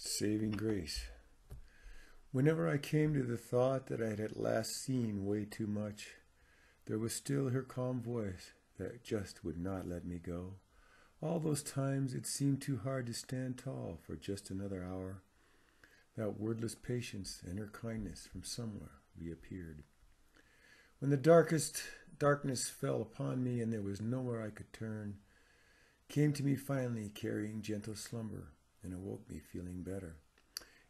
Saving grace. Whenever I came to the thought that I had at last seen way too much, there was still her calm voice that just would not let me go. All those times it seemed too hard to stand tall for just another hour. That wordless patience and her kindness from somewhere reappeared. When the darkness fell upon me and there was nowhere I could turn, came to me finally carrying gentle slumber and awoke me feeling better.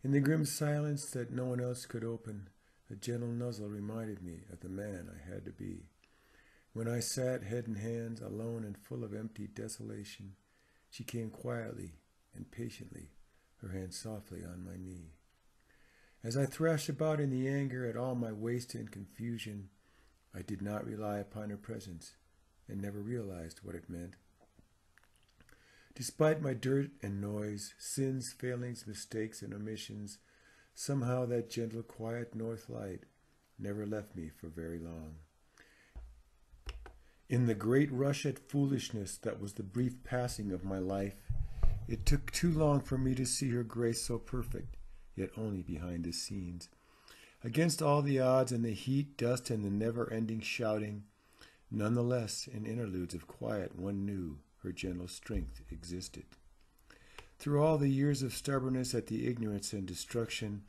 In the grim silence that no one else could open, a gentle nuzzle reminded me of the man I had to be. When I sat head in hands, alone and full of empty desolation, she came quietly and patiently, her hand softly on my knee. As I thrashed about in the anger at all my waste and confusion, I did not rely upon her presence and never realized what it meant. Despite my dirt and noise, sins, failings, mistakes, and omissions, somehow that gentle, quiet north light never left me for very long. In the great rush at foolishness that was the brief passing of my life, it took too long for me to see her grace so perfect, yet only behind the scenes. Against all the odds and the heat, dust, and the never-ending shouting, nonetheless, in interludes of quiet, one knew her gentle strength existed. Through all the years of stubbornness at the ignorance and destruction,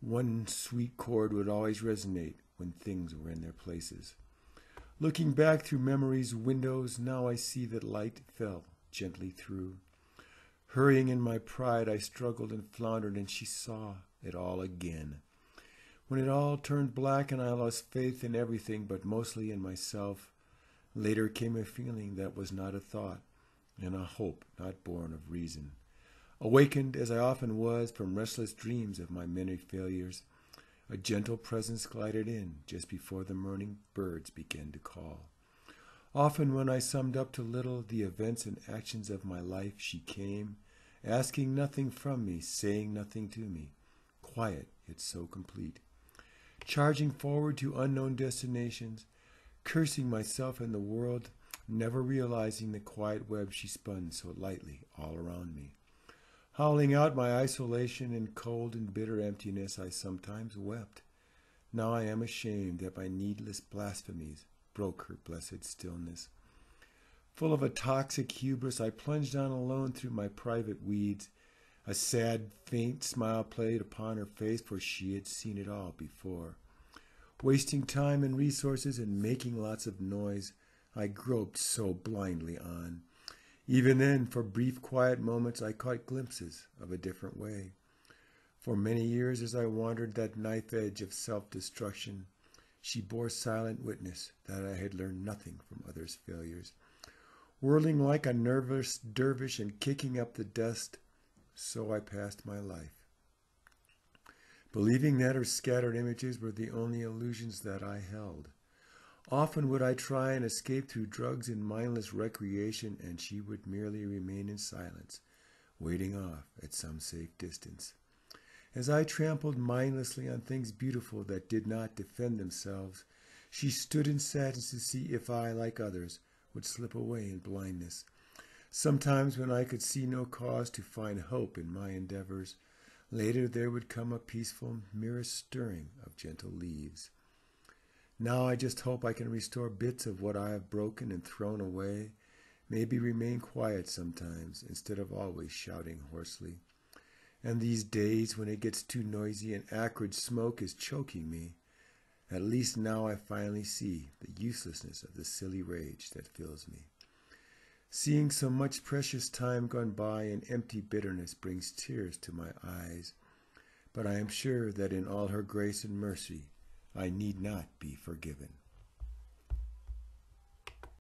one sweet chord would always resonate when things were in their places. Looking back through memory's windows, now I see that light fell gently through. Hurrying in my pride, I struggled and floundered, and she saw it all again. When it all turned black and I lost faith in everything, but mostly in myself, later came a feeling that was not a thought, and a hope not born of reason. Awakened, as I often was, from restless dreams of my many failures, a gentle presence glided in just before the morning birds began to call. Often when I summed up to little the events and actions of my life, she came, asking nothing from me, saying nothing to me, quiet yet so complete. Charging forward to unknown destinations, cursing myself and the world, never realizing the quiet web she spun so lightly all around me. Howling out my isolation and cold and bitter emptiness, I sometimes wept. Now I am ashamed that my needless blasphemies broke her blessed stillness. Full of a toxic hubris, I plunged on alone through my private weeds. A sad, faint smile played upon her face, for she had seen it all before. Wasting time and resources and making lots of noise, I groped so blindly on. Even then, for brief, quiet moments, I caught glimpses of a different way. For many years, as I wandered that knife edge of self-destruction, she bore silent witness that I had learned nothing from others' failures. Whirling like a nervous dervish and kicking up the dust, so I passed my life, believing that her scattered images were the only illusions that I held. Often would I try and escape through drugs and mindless recreation, and she would merely remain in silence, waiting off at some safe distance. As I trampled mindlessly on things beautiful that did not defend themselves, she stood in sadness to see if I, like others, would slip away in blindness. Sometimes when I could see no cause to find hope in my endeavors, later there would come a peaceful, merest stirring of gentle leaves. Now I just hope I can restore bits of what I have broken and thrown away, maybe remain quiet sometimes instead of always shouting hoarsely. And these days when it gets too noisy and acrid smoke is choking me, at least now I finally see the uselessness of the silly rage that fills me. Seeing so much precious time gone by in empty bitterness brings tears to my eyes, but I am sure that in all her grace and mercy I need not be forgiven.